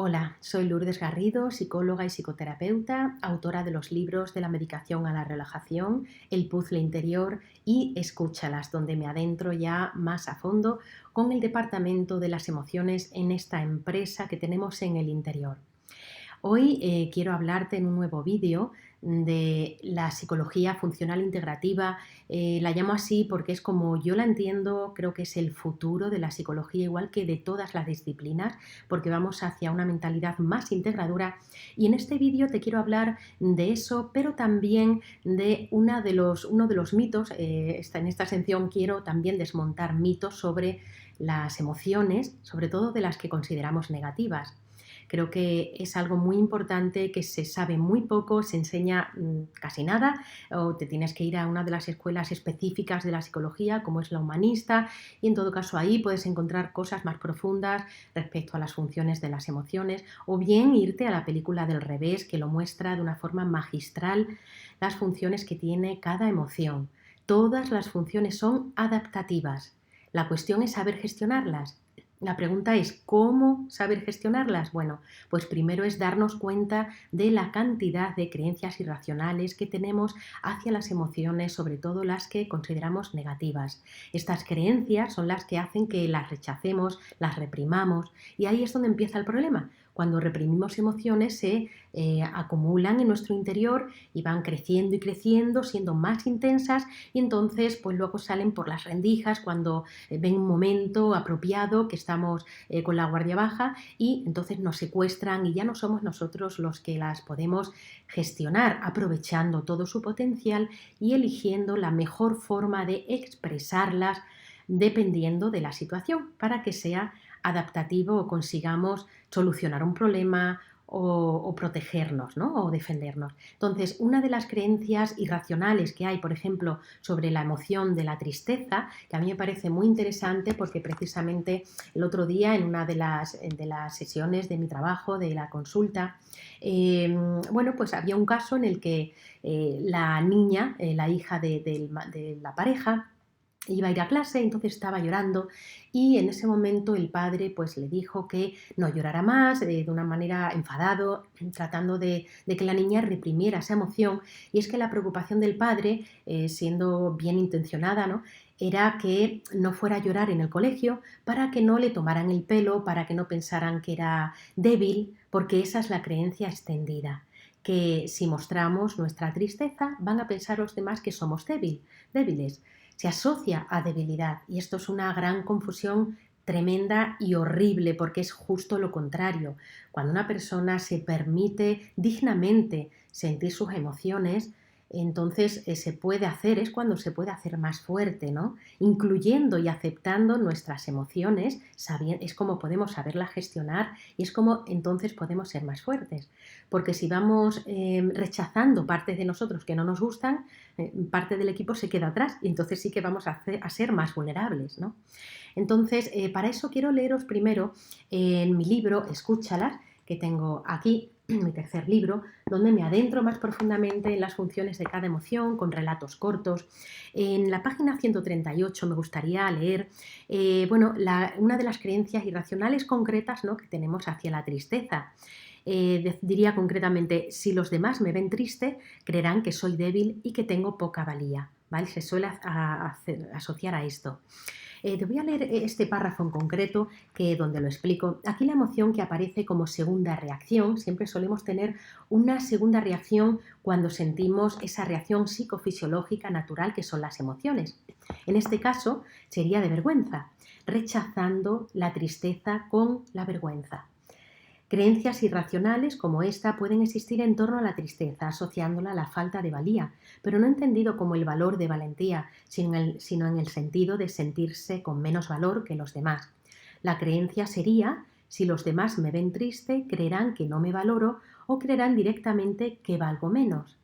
Hola, soy Lourdes Garrido, psicóloga y psicoterapeuta, autora de los libros de la medicación a la relajación, El puzzle interior y Escúchalas, donde me adentro ya más a fondo con el departamento de las emociones en esta empresa que tenemos en el interior. Hoy quiero hablarte en un nuevo vídeo de la psicología funcional integrativa. La llamo así porque es como yo la entiendo, creo que es el futuro de la psicología, igual que de todas las disciplinas, porque vamos hacia una mentalidad más integradora. Y en este vídeo te quiero hablar de eso, pero también de uno de los mitos. En esta sección quiero también desmontar mitos sobre las emociones, sobre todo de las que consideramos negativas. Creo que es algo muy importante que se sabe muy poco, se enseña casi nada, o te tienes que ir a una de las escuelas específicas de la psicología, como es la humanista, y en todo caso ahí puedes encontrar cosas más profundas respecto a las funciones de las emociones, o bien irte a la película del revés, que lo muestra de una forma magistral las funciones que tiene cada emoción. Todas las funciones son adaptativas. La cuestión es saber gestionarlas. La pregunta es, ¿cómo saber gestionarlas? Bueno, pues primero es darnos cuenta de la cantidad de creencias irracionales que tenemos hacia las emociones, sobre todo las que consideramos negativas. Estas creencias son las que hacen que las rechacemos, las reprimamos, y ahí es donde empieza el problema. Cuando reprimimos emociones se acumulan en nuestro interior y van creciendo y creciendo, siendo más intensas, y entonces pues luego salen por las rendijas cuando ven un momento apropiado que estamos con la guardia baja, y entonces nos secuestran y ya no somos nosotros los que las podemos gestionar, aprovechando todo su potencial y eligiendo la mejor forma de expresarlas dependiendo de la situación para que sea adaptativo o consigamos solucionar un problema o protegernos, ¿no? O defendernos. Entonces, una de las creencias irracionales que hay, por ejemplo, sobre la emoción de la tristeza, que a mí me parece muy interesante porque precisamente el otro día en una de las sesiones de mi trabajo, de la consulta, bueno, pues había un caso en el que la niña, la hija de la pareja, iba a ir a clase, entonces estaba llorando, y en ese momento el padre pues le dijo que no llorara más, de una manera enfadado, tratando de que la niña reprimiera esa emoción. Y es que la preocupación del padre, siendo bien intencionada, ¿no?, era que no fuera a llorar en el colegio, para que no le tomaran el pelo, para que no pensaran que era débil, porque esa es la creencia extendida, que si mostramos nuestra tristeza van a pensar los demás que somos débiles. Se asocia a debilidad, y esto es una gran confusión tremenda y horrible, porque es justo lo contrario. Cuando una persona se permite dignamente sentir sus emociones, entonces se puede hacer, es cuando se puede hacer más fuerte, ¿no? Incluyendo y aceptando nuestras emociones, es como podemos saberlas gestionar, y es como entonces podemos ser más fuertes. Porque si vamos rechazando partes de nosotros que no nos gustan, parte del equipo se queda atrás, y entonces sí que vamos a ser más vulnerables, ¿no? Entonces, para eso quiero leeros primero en mi libro Escúchalas, que tengo aquí, mi tercer libro, donde me adentro más profundamente en las funciones de cada emoción, con relatos cortos. En la página 138 me gustaría leer bueno, una de las creencias irracionales concretas, ¿no?, que tenemos hacia la tristeza. Diría concretamente, si los demás me ven triste, creerán que soy débil y que tengo poca valía, ¿vale? Se suele asociar a esto. Te voy a leer este párrafo en concreto, donde lo explico. Aquí la emoción que aparece como segunda reacción, siempre solemos tener una segunda reacción cuando sentimos esa reacción psicofisiológica natural que son las emociones. En este caso sería de vergüenza, rechazando la tristeza con la vergüenza. Creencias irracionales como esta pueden existir en torno a la tristeza, asociándola a la falta de valía, pero no entendido como el valor de valentía, sino en el sentido de sentirse con menos valor que los demás. La creencia sería, si los demás me ven triste, creerán que no me valoro o creerán directamente que valgo menos.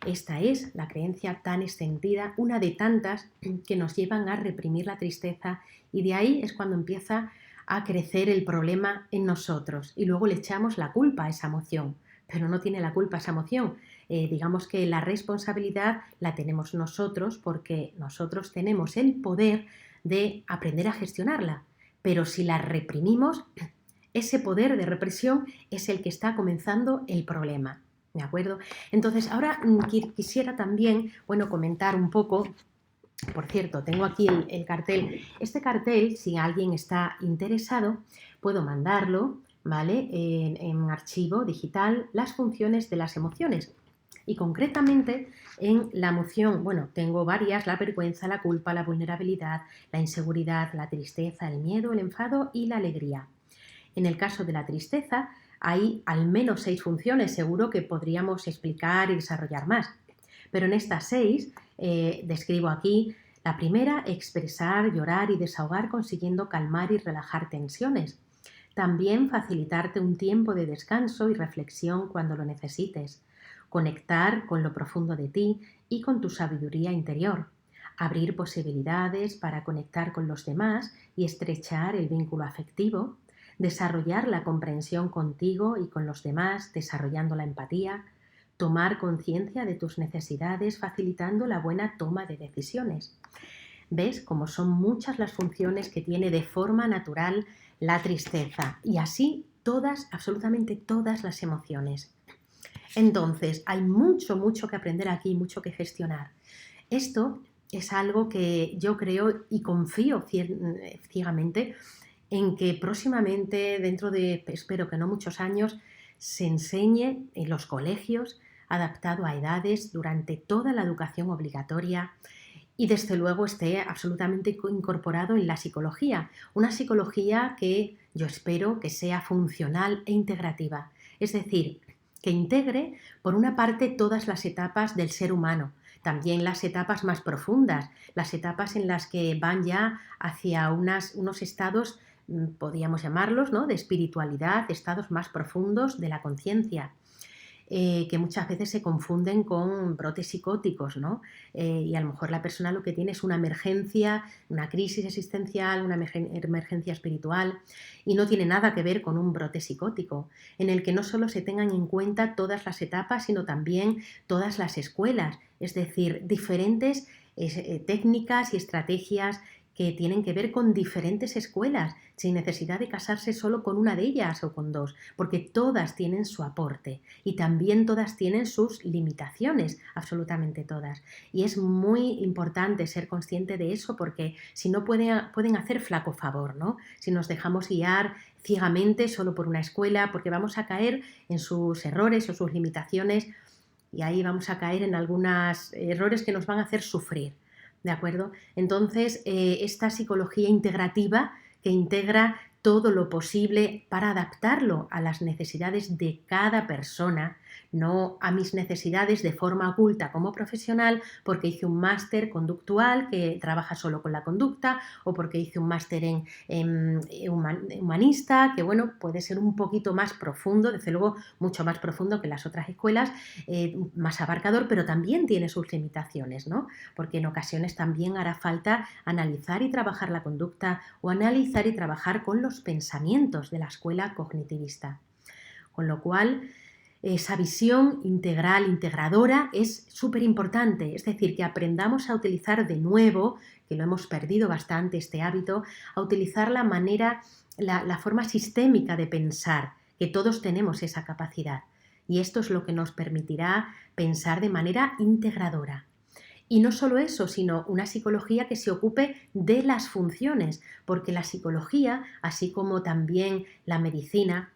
Esta es la creencia tan extendida, una de tantas que nos llevan a reprimir la tristeza, y de ahí es cuando empieza a crecer el problema en nosotros, y luego le echamos la culpa a esa emoción, pero no tiene la culpa esa emoción. Digamos que la responsabilidad la tenemos nosotros, porque nosotros tenemos el poder de aprender a gestionarla, pero si la reprimimos, ese poder de represión es el que está comenzando el problema. ¿De acuerdo? Entonces, ahora quisiera también, bueno, comentar un poco. Por cierto, tengo aquí el cartel. Este cartel, si alguien está interesado, puedo mandarlo, ¿vale? En archivo digital, las funciones de las emociones. Y concretamente en la emoción, bueno, tengo varias: la vergüenza, la culpa, la vulnerabilidad, la inseguridad, la tristeza, el miedo, el enfado y la alegría. En el caso de la tristeza, hay al menos 6 funciones, seguro que podríamos explicar y desarrollar más. Pero en estas 6 describo aquí: la primera, expresar, llorar y desahogar consiguiendo calmar y relajar tensiones. También facilitarte un tiempo de descanso y reflexión cuando lo necesites. Conectar con lo profundo de ti y con tu sabiduría interior. Abrir posibilidades para conectar con los demás y estrechar el vínculo afectivo. Desarrollar la comprensión contigo y con los demás, desarrollando la empatía. Tomar conciencia de tus necesidades, facilitando la buena toma de decisiones. ¿Ves cómo son muchas las funciones que tiene de forma natural la tristeza? Y así todas, absolutamente todas las emociones. Entonces, hay mucho que aprender aquí, mucho que gestionar. Esto es algo que yo creo y confío ciegamente en que próximamente, dentro de, espero que no muchos años, se enseñe en los colegios, adaptado a edades, durante toda la educación obligatoria, y desde luego esté absolutamente incorporado en la psicología. Una psicología que yo espero que sea funcional e integrativa. Es decir, que integre, por una parte, todas las etapas del ser humano, también las etapas más profundas, las etapas en las que van ya hacia unos estados, podríamos llamarlos, ¿no?, de espiritualidad, estados más profundos de la conciencia. Que muchas veces se confunden con brotes psicóticos, ¿no? Y a lo mejor la persona lo que tiene es una emergencia, una crisis existencial, una emergencia espiritual, y no tiene nada que ver con un brote psicótico, en el que no solo se tengan en cuenta todas las etapas, sino también todas las escuelas, es decir, diferentes técnicas y estrategias que tienen que ver con diferentes escuelas, sin necesidad de casarse solo con una de ellas o con dos, porque todas tienen su aporte y también todas tienen sus limitaciones, absolutamente todas. Y es muy importante ser consciente de eso, porque si no pueden hacer flaco favor, ¿no? Si nos dejamos guiar ciegamente solo por una escuela, porque vamos a caer en sus errores o sus limitaciones, y ahí vamos a caer en algunos errores que nos van a hacer sufrir. ¿De acuerdo? Entonces, esta psicología integrativa, que integra todo lo posible para adaptarlo a las necesidades de cada persona, no a mis necesidades de forma oculta como profesional, porque hice un máster conductual que trabaja solo con la conducta, o porque hice un máster en humanista, que bueno, puede ser un poquito más profundo, desde luego mucho más profundo que las otras escuelas, más abarcador, pero también tiene sus limitaciones, ¿no? Porque en ocasiones también hará falta analizar y trabajar la conducta, o analizar y trabajar con los pensamientos de la escuela cognitivista. Con lo cual, esa visión integral, integradora, es súper importante. Es decir, que aprendamos a utilizar de nuevo, que lo hemos perdido bastante este hábito, a utilizar la forma sistémica de pensar, que todos tenemos esa capacidad. Y esto es lo que nos permitirá pensar de manera integradora. Y no solo eso, sino una psicología que se ocupe de las funciones, porque la psicología, así como también la medicina,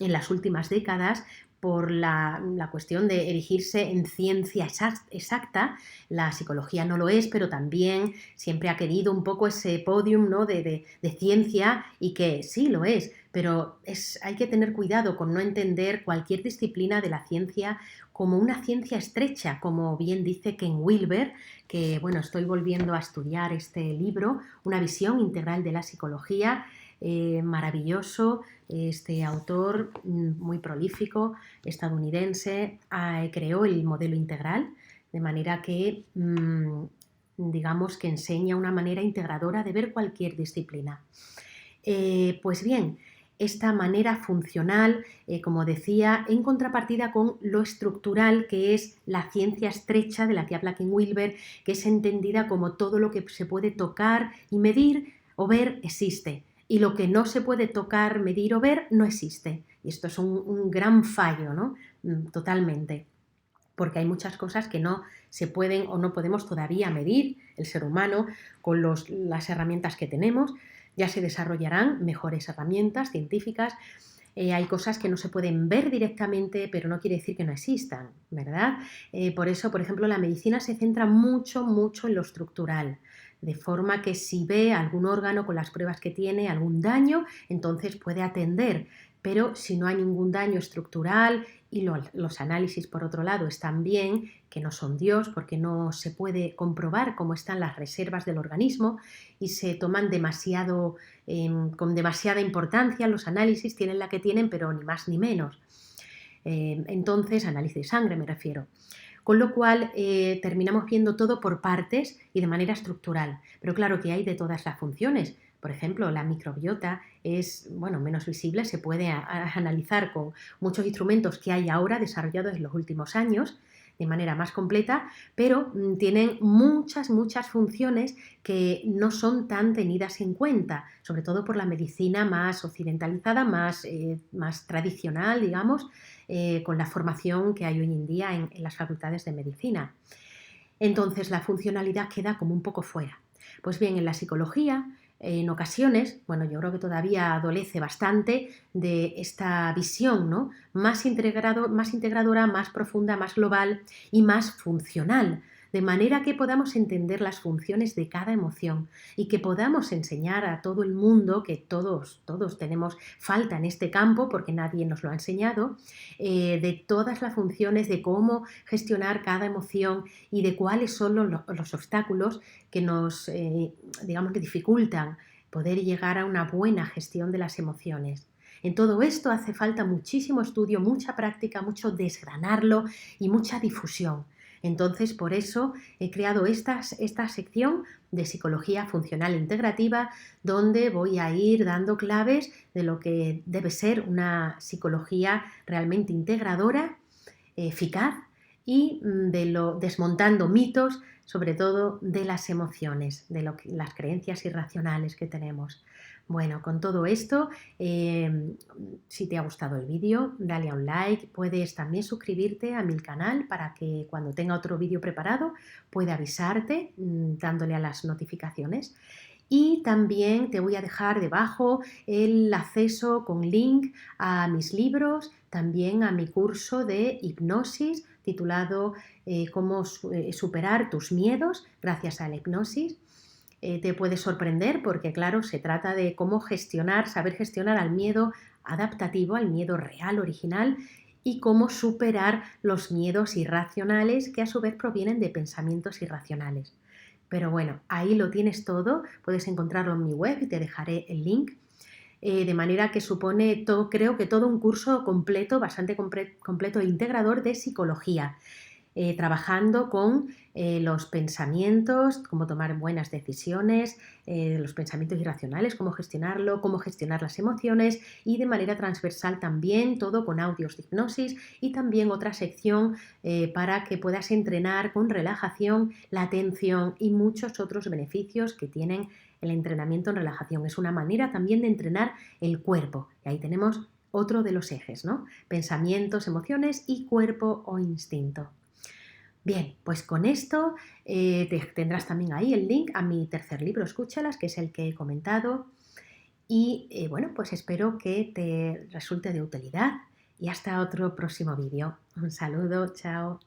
en las últimas décadas, por la cuestión de erigirse en ciencia exacta, la psicología no lo es, pero también siempre ha querido un poco ese podium, ¿no?, de ciencia, y que sí lo es, pero hay que tener cuidado con no entender cualquier disciplina de la ciencia como una ciencia estrecha, como bien dice Ken Wilber, que bueno, estoy volviendo a estudiar este libro, Una visión integral de la psicología. Maravilloso, este autor muy prolífico, estadounidense, creó el modelo integral, de manera que digamos que enseña una manera integradora de ver cualquier disciplina. Pues bien, esta manera funcional, como decía, en contrapartida con lo estructural, que es la ciencia estrecha de la que habla Ken Wilber, que es entendida como todo lo que se puede tocar y medir o ver existe, y lo que no se puede tocar, medir o ver no existe. Y esto es un gran fallo, ¿no? Totalmente. Porque hay muchas cosas que no se pueden o no podemos todavía medir el ser humano con las herramientas que tenemos. Ya se desarrollarán mejores herramientas científicas. Hay cosas que no se pueden ver directamente, pero no quiere decir que no existan, ¿verdad? Por eso, por ejemplo, la medicina se centra mucho, mucho en lo estructural, de forma que si ve algún órgano con las pruebas que tiene algún daño, entonces puede atender. Pero si no hay ningún daño estructural y los análisis, por otro lado, están bien, que no son Dios, porque no se puede comprobar cómo están las reservas del organismo y se toman con demasiada importancia los análisis, tienen la que tienen, pero ni más ni menos. Entonces, análisis de sangre me refiero. Con lo cual terminamos viendo todo por partes y de manera estructural. Pero claro que hay de todas las funciones. Por ejemplo, la microbiota es, menos visible, se puede analizar con muchos instrumentos que hay ahora desarrollados en los últimos años de manera más completa, pero tienen muchas, muchas funciones que no son tan tenidas en cuenta, sobre todo por la medicina más occidentalizada, más tradicional, digamos, con la formación que hay hoy en día en las facultades de medicina. Entonces la funcionalidad queda como un poco fuera. Pues bien, en la psicología, en ocasiones, yo creo que todavía adolece bastante de esta visión, ¿no? Más integradora, más profunda, más global y más funcional, de manera que podamos entender las funciones de cada emoción y que podamos enseñar a todo el mundo, que todos tenemos falta en este campo porque nadie nos lo ha enseñado, de todas las funciones, de cómo gestionar cada emoción y de cuáles son los obstáculos que nos, que dificultan poder llegar a una buena gestión de las emociones. En todo esto hace falta muchísimo estudio, mucha práctica, mucho desgranarlo y mucha difusión. Entonces, por eso he creado esta sección de psicología funcional integrativa, donde voy a ir dando claves de lo que debe ser una psicología realmente integradora, eficaz y desmontando mitos, sobre todo de las emociones, de las creencias irracionales que tenemos. Bueno, con todo esto, si te ha gustado el vídeo, dale a un like, puedes también suscribirte a mi canal para que cuando tenga otro vídeo preparado pueda avisarte dándole a las notificaciones. Y también te voy a dejar debajo el acceso con link a mis libros, también a mi curso de hipnosis titulado Cómo superar tus miedos gracias a la hipnosis. Te puede sorprender porque, claro, se trata de cómo saber gestionar al miedo adaptativo, al miedo real, original, y cómo superar los miedos irracionales que a su vez provienen de pensamientos irracionales. Pero bueno, ahí lo tienes todo, puedes encontrarlo en mi web y te dejaré el link. De manera que supone creo que todo un curso completo, bastante completo e integrador de psicología. Trabajando con los pensamientos, cómo tomar buenas decisiones, los pensamientos irracionales, cómo gestionarlo, cómo gestionar las emociones y de manera transversal también, todo con audios de hipnosis y también otra sección para que puedas entrenar con relajación la atención y muchos otros beneficios que tienen el entrenamiento en relajación. Es una manera también de entrenar el cuerpo y ahí tenemos otro de los ejes, ¿no? Pensamientos, emociones y cuerpo o instinto. Bien, pues con esto tendrás también ahí el link a mi tercer libro, Escúchalas, que es el que he comentado. Y pues espero que te resulte de utilidad y hasta otro próximo vídeo. Un saludo, chao.